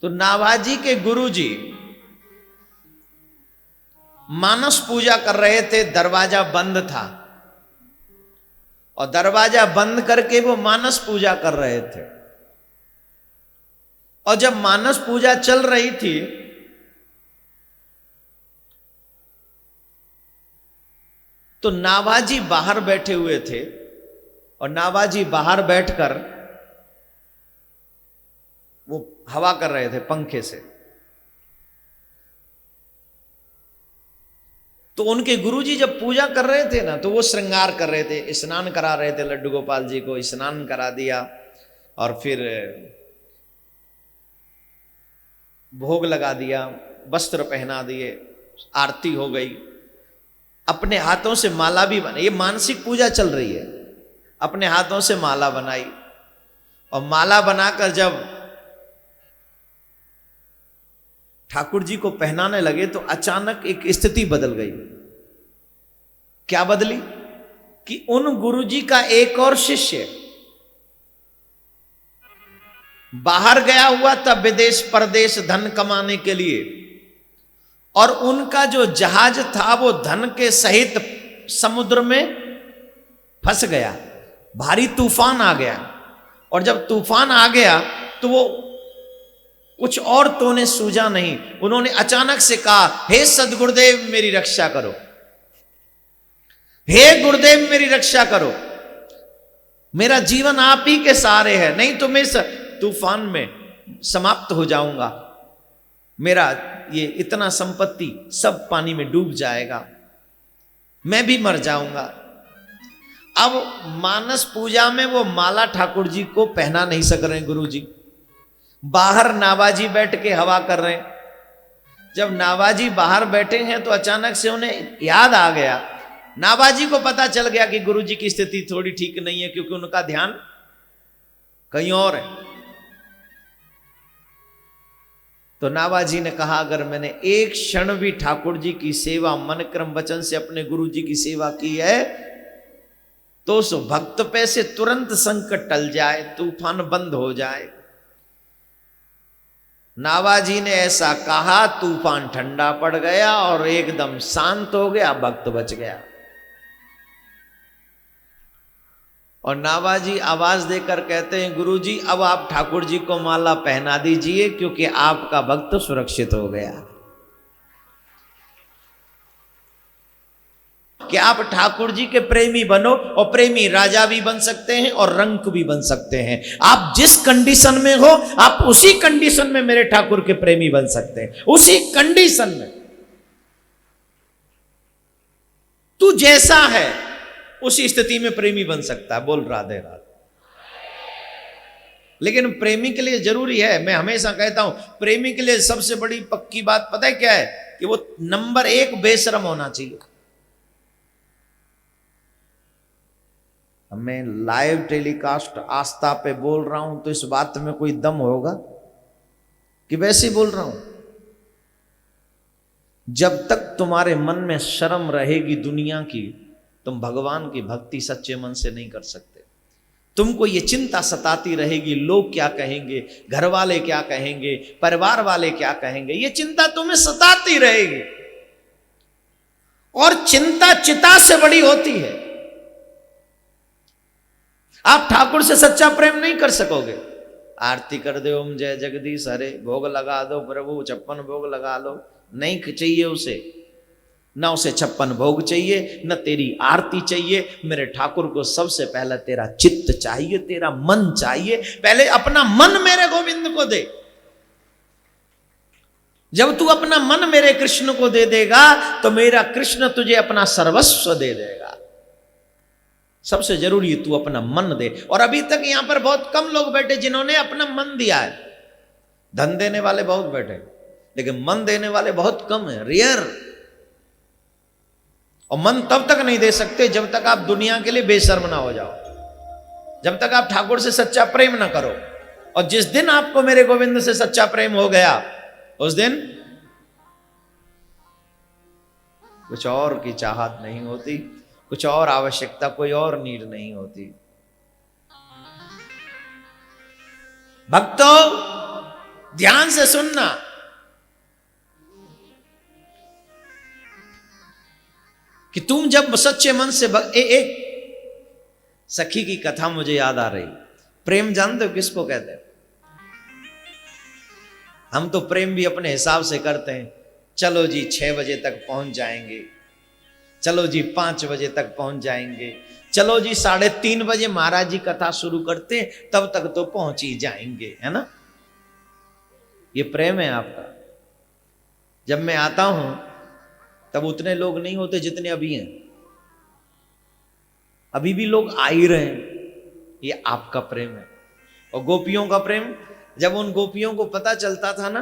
तो नाभाजी के गुरुजी मानस पूजा कर रहे थे, दरवाजा बंद था और दरवाजा बंद करके वो मानस पूजा कर रहे थे। और जब मानस पूजा चल रही थी तो नाभाजी बाहर बैठे हुए थे और नाभाजी बाहर बैठकर वो हवा कर रहे थे पंखे से। तो उनके गुरुजी जब पूजा कर रहे थे ना, तो वो श्रृंगार कर रहे थे, स्नान करा रहे थे लड्डू गोपाल जी को, स्नान करा दिया और फिर भोग लगा दिया, वस्त्र पहना दिए, आरती हो गई, अपने हाथों से माला भी बनाई। ये मानसिक पूजा चल रही है। अपने हाथों से माला बनाई और माला बनाकर जब ठाकुर जी को पहनाने लगे तो अचानक एक स्थिति बदल गई। क्या बदली? कि उन गुरुजी का एक और शिष्य बाहर गया हुआ था विदेश परदेश धन कमाने के लिए, और उनका जो जहाज था वो धन के सहित समुद्र में फंस गया। भारी तूफान आ गया और जब तूफान आ गया तो वो कुछ और तो उन्हें सूझा नहीं। उन्होंने अचानक से कहा, हे सदगुरुदेव मेरी रक्षा करो, हे गुरुदेव मेरी रक्षा करो, मेरा जीवन आप ही के सहारे है, नहीं तो मैं तूफान में समाप्त हो जाऊंगा, मेरा ये इतना संपत्ति सब पानी में डूब जाएगा, मैं भी मर जाऊंगा। अब मानस पूजा में वो माला ठाकुर जी को पहना नहीं सक रहे गुरु जी। बाहर नाभाजी बैठ के हवा कर रहे हैं। जब नाभाजी बाहर बैठे हैं तो अचानक से उन्हें याद आ गया, नाभाजी को पता चल गया कि गुरु जी की स्थिति थोड़ी ठीक नहीं है, क्योंकि उनका ध्यान कहीं और है। तो नाभाजी ने कहा, अगर मैंने एक क्षण भी ठाकुर जी की सेवा मन क्रम वचन से अपने गुरु जी की सेवा की है तो उस भक्त पे से तुरंत संकट टल जाए, तूफान बंद हो जाए। नाभाजी ने ऐसा कहा, तूफान ठंडा पड़ गया और एकदम शांत हो गया, भक्त बच गया। और नाभाजी आवाज देकर कहते हैं, गुरुजी अब आप ठाकुर जी को माला पहना दीजिए, क्योंकि आपका भक्त सुरक्षित हो गया। कि आप ठाकुर जी के प्रेमी बनो, और प्रेमी राजा भी बन सकते हैं और रंक भी बन सकते हैं। आप जिस कंडीशन में हो आप उसी कंडीशन में मेरे ठाकुर के प्रेमी बन सकते हैं, उसी कंडीशन में। तू जैसा है उसी स्थिति में प्रेमी बन सकता है। बोल राधे राधे। लेकिन प्रेमी के लिए जरूरी है, मैं हमेशा कहता हूं, प्रेमी के लिए सबसे बड़ी पक्की बात पता है क्या है? कि वो नंबर 1 बेशरम होना चाहिए। मैं लाइव टेलीकास्ट आस्था पे बोल रहा हूं तो इस बात में कोई दम होगा कि वैसे ही बोल रहा हूं? जब तक तुम्हारे मन में शर्म रहेगी दुनिया की, तुम भगवान की भक्ति सच्चे मन से नहीं कर सकते। तुमको ये चिंता सताती रहेगी, लोग क्या कहेंगे, घर वाले क्या कहेंगे, परिवार वाले क्या कहेंगे, ये चिंता तुम्हें सताती रहेगी। और चिंता चिता से बड़ी होती है। आप ठाकुर से सच्चा प्रेम नहीं कर सकोगे। आरती कर दो, ओम जय जगदीश हरे, भोग लगा दो प्रभु, 56 भोग लगा लो, नहीं चाहिए उसे। न उसे 56 भोग चाहिए, न तेरी आरती चाहिए। मेरे ठाकुर को सबसे पहले तेरा चित्त चाहिए, तेरा मन चाहिए। पहले अपना मन मेरे गोविंद को दे। जब तू अपना मन मेरे कृष्ण को दे देगा तो मेरा कृष्ण तुझे अपना सर्वस्व दे देगा। सबसे जरूरी है तू अपना मन दे। और अभी तक यहां पर बहुत कम लोग बैठे जिन्होंने अपना मन दिया है। धन देने वाले बहुत बैठे, लेकिन मन देने वाले बहुत कम है, रेयर। और मन तब तक नहीं दे सकते जब तक आप दुनिया के लिए बेशर्म ना हो जाओ, जब तक आप ठाकुर से सच्चा प्रेम ना करो। और जिस दिन आपको मेरे गोविंद से सच्चा प्रेम हो गया, उस दिन कुछ और की चाहत नहीं होती, कुछ और आवश्यकता, कोई और नीड नहीं होती। भक्तों ध्यान से सुनना। कि तुम जब सच्चे मन से एक सखी की कथा मुझे याद आ रही। प्रेम जानते हो किसको कहते हैं? हम तो प्रेम भी अपने हिसाब से करते हैं। चलो जी 6 बजे तक पहुंच जाएंगे, चलो जी 5 बजे तक पहुंच जाएंगे, चलो जी 3:30 बजे महाराज जी कथा शुरू करते हैं, तब तक तो पहुंच ही जाएंगे, है ना? ये प्रेम है आपका। जब मैं आता हूं तब उतने लोग नहीं होते जितने अभी हैं। अभी भी लोग आ ही रहे हैं। ये आपका प्रेम है। और गोपियों का प्रेम, जब उन गोपियों को पता चलता था ना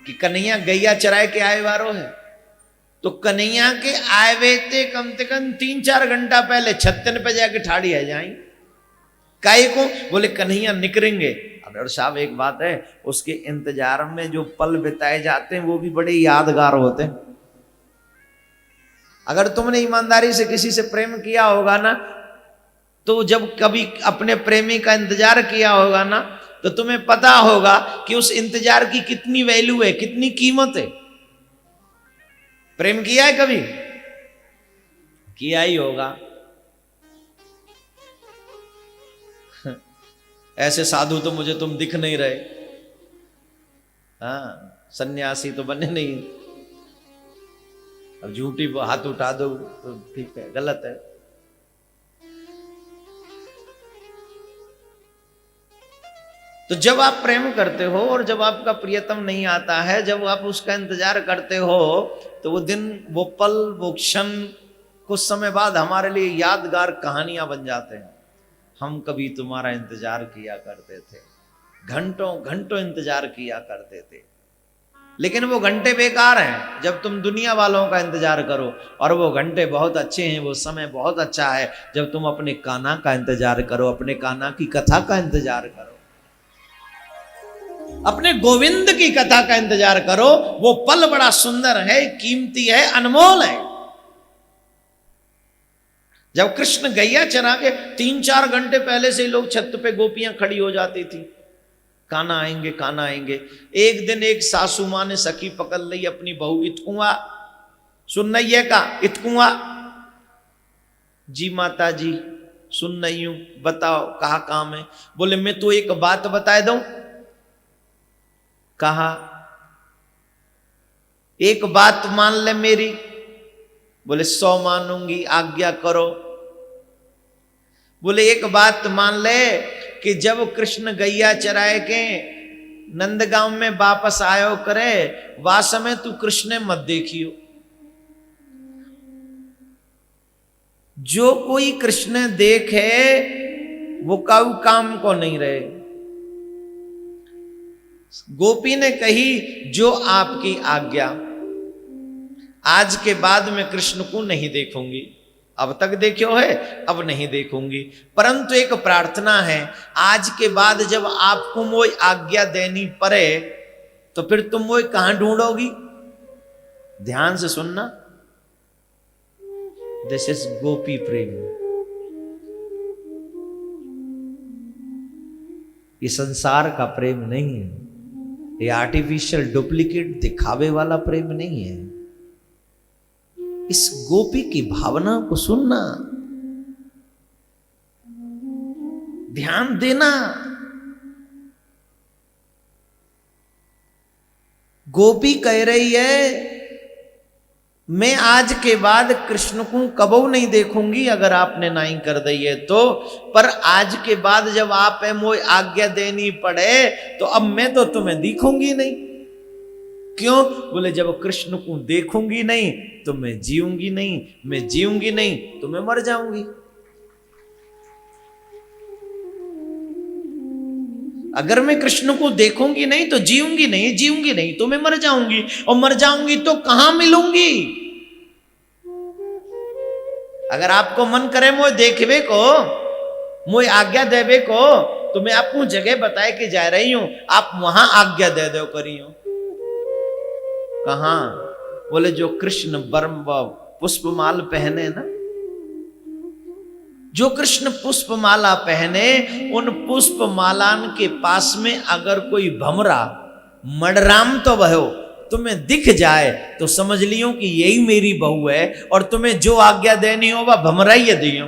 कि कन्हैया गैया चराए के आए वारो है, तो कन्हैया के आए वे थे कम से कम 3-4 घंटा पहले छत्तन पे जाके ठाड़ी है जाई। काहे को? बोले कन्हैया निकलेंगे। अब और साहब एक बात है, उसके इंतजार में जो पल बिताए जाते हैं वो भी बड़े यादगार होते हैं। अगर तुमने ईमानदारी से किसी से प्रेम किया होगा ना, तो जब कभी अपने प्रेमी का इंतजार किया होगा ना, तो तुम्हें पता होगा कि उस इंतजार की कितनी वैल्यू है, कितनी कीमत है। प्रेम किया है कभी? किया ही होगा। ऐसे साधु तो मुझे तुम दिख नहीं रहे। हाँ, सन्यासी तो बने नहीं। अब झूठी हाथ उठा दो तो ठीक है, गलत है। तो जब आप प्रेम करते हो और जब आपका प्रियतम नहीं आता है, जब आप उसका इंतजार करते हो, तो वो दिन, वो पल, वो क्षण कुछ समय बाद हमारे लिए यादगार कहानियां बन जाते हैं। हम कभी तुम्हारा इंतजार किया करते थे, घंटों घंटों इंतजार किया करते थे, लेकिन वो घंटे बेकार हैं जब तुम दुनिया वालों का इंतजार करो, और वो घंटे बहुत अच्छे हैं, वो समय बहुत अच्छा है जब तुम अपने कान्हा का इंतजार करो, अपने कान्हा की कथा का इंतजार करो, अपने गोविंद की कथा का इंतजार करो। वो पल बड़ा सुंदर है, कीमती है, अनमोल है। जब कृष्ण गैया चरा के 3-4 घंटे पहले से लोग छत पे गोपियां खड़ी हो जाती थी, कान्हा आएंगे, कान्हा आएंगे। एक दिन एक सासू मां ने सखी पकड़ ली अपनी बहू, इतकुआ सुन नहीं है का? इतकुआ जी माता जी सुन नहीं हूं, बताओ कहा काम है? बोले मैं तो एक बात बता दूं। कहा एक बात मान ले मेरी। बोले 100 मानूंगी, आज्ञा करो। बोले एक बात मान ले कि जब कृष्ण गैया चराए के नंदगांव में वापस आयो करे, वा समय तू कृष्ण मत देखियो। जो कोई कृष्ण देखे वो काऊ काम को नहीं रहे। गोपी ने कही जो आपकी आज्ञा। आज के बाद मैं कृष्ण को नहीं देखूंगी। अब तक देखो है, अब नहीं देखूंगी, परंतु एक प्रार्थना है, आज के बाद जब आपको मोई आज्ञा देनी पड़े तो फिर तुम मोई कहां ढूंढोगी? ध्यान से सुनना, दिस इज गोपी प्रेम। ये संसार का प्रेम नहीं है, ये आर्टिफिशियल डुप्लीकेट दिखावे वाला प्रेम नहीं है। इस गोपी की भावना को सुनना, ध्यान देना। गोपी कह रही है मैं आज के बाद कृष्ण को कबो नहीं देखूंगी अगर आपने नहीं कर दी है तो, पर आज के बाद जब आप मोई आज्ञा देनी पड़े तो अब मैं तो तुम्हें दिखूंगी नहीं। क्यों? बोले जब कृष्ण को देखूंगी नहीं तो मैं जीऊंगी नहीं, मैं जीऊंगी नहीं तो मैं मर जाऊंगी। अगर मैं कृष्ण को देखूंगी नहीं तो जीऊंगी नहीं, जीऊंगी नहीं तो मैं मर जाऊंगी, और मर जाऊंगी तो कहां मिलूंगी? अगर आपको मन करे मोए देखवे को, मोए आज्ञा देवे को, तो मैं आपको जगह बताए के जा रही हूं, आप वहां आज्ञा दे दो करियो। कहां? बोले जो कृष्ण बर्म पुष्पमाल पहने ना, जो कृष्ण पुष्पमाला पहने, उन पुष्पमालान के पास में अगर कोई भमरा मडराम तो भयो, तुम्हें दिख जाए तो समझ लियो कि यही मेरी बहू है, और तुम्हें जो आज्ञा देनी हो वह भमराइए दियो,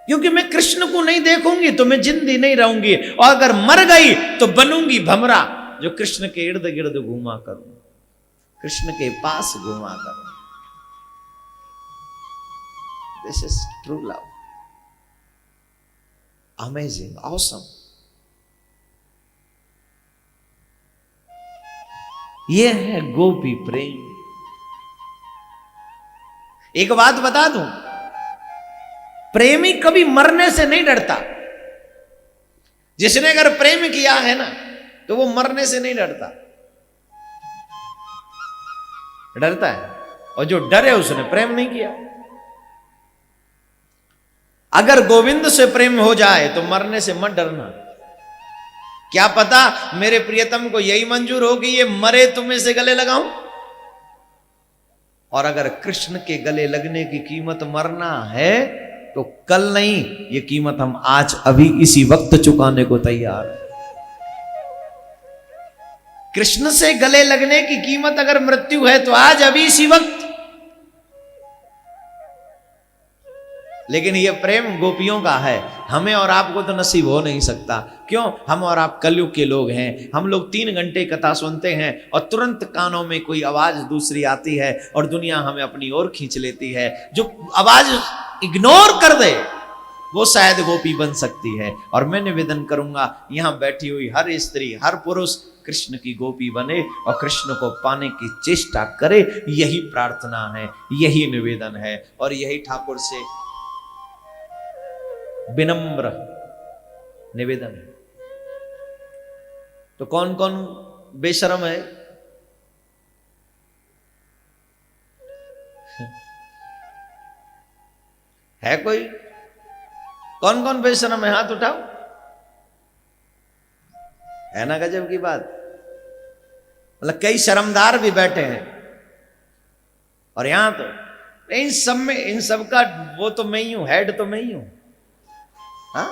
क्योंकि मैं कृष्ण को नहीं देखूंगी तो मैं जिंदी नहीं रहूंगी, और अगर मर गई तो बनूंगी भमरा जो कृष्ण के इर्द गिर्द घूमा करूं, कृष्ण के पास घूमा करूं। This is true love, amazing, awesome. ये है गोपी प्रेम। एक बात बता दूं, प्रेमी कभी मरने से नहीं डरता। जिसने अगर प्रेम किया है ना तो वो मरने से नहीं डरता, डरता है, और जो डरे उसने प्रेम नहीं किया। अगर गोविंद से प्रेम हो जाए तो मरने से मत डरना। क्या पता मेरे प्रियतम को यही मंजूर हो कि ये मरे तुम्हें से गले लगाऊं, और अगर कृष्ण के गले लगने की कीमत मरना है तो कल नहीं, ये कीमत हम आज अभी इसी वक्त चुकाने को तैयार हैं। कृष्ण से गले लगने की कीमत अगर मृत्यु है तो आज अभी इसी वक्त। लेकिन ये प्रेम गोपियों का है, हमें और आपको तो नसीब हो नहीं सकता। क्यों? हम और आप कलयुग के लोग हैं। हम लोग 3 घंटे कथा सुनते हैं और तुरंत कानों में कोई आवाज दूसरी आती है और दुनिया हमें अपनी ओर खींच लेती है। जो आवाज इग्नोर कर दे वो शायद गोपी बन सकती है। और मैं निवेदन करूंगा यहां बैठी हुई हर स्त्री, हर पुरुष कृष्ण की गोपी बने और कृष्ण को पाने की चेष्टा करे। यही प्रार्थना है, यही निवेदन है, और यही ठाकुर से विनम्र निवेदन है। तो कौन कौन बेशरम है? है कोई? कौन कौन बेशरम है? हाथ उठाओ। है ना गजब की बात। मतलब कई शर्मदार भी बैठे हैं, और यहां तो इन सब में, इन सब का वो तो मैं ही हूं, हेड तो मैं ही हूं। हाँ?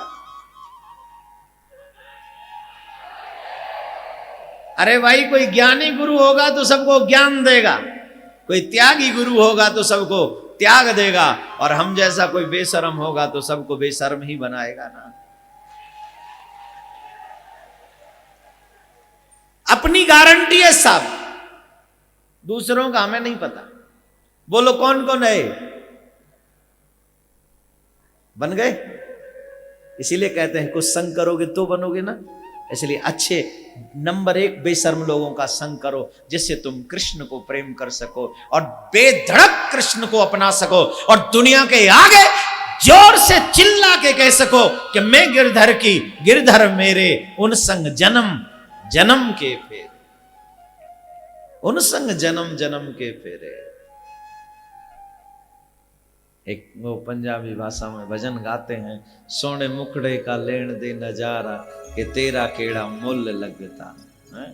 अरे भाई, कोई ज्ञानी गुरु होगा तो सबको ज्ञान देगा, कोई त्यागी गुरु होगा तो सबको त्याग देगा, और हम जैसा कोई बेशरम होगा तो सबको बेशर्म ही बनाएगा ना। अपनी गारंटी है सब, दूसरों का हमें नहीं पता। बोलो कौन कौन है? बन गए? इसीलिए कहते हैं कुछ संग करोगे तो बनोगे ना। इसलिए अच्छे नंबर 1 बेशर्म लोगों का संग करो, जिससे तुम कृष्ण को प्रेम कर सको और बेधड़क कृष्ण को अपना सको, और दुनिया के आगे जोर से चिल्ला के कह सको कि मैं गिरधर की, गिरधर मेरे, उन संग जन्म जन्म के फेरे, उन संग जन्म जन्म के फेरे। एक वो पंजाबी भाषा में भजन गाते हैं, सोने मुखड़े का लेन दे नजारा, कि तेरा केड़ा मुल लगता है।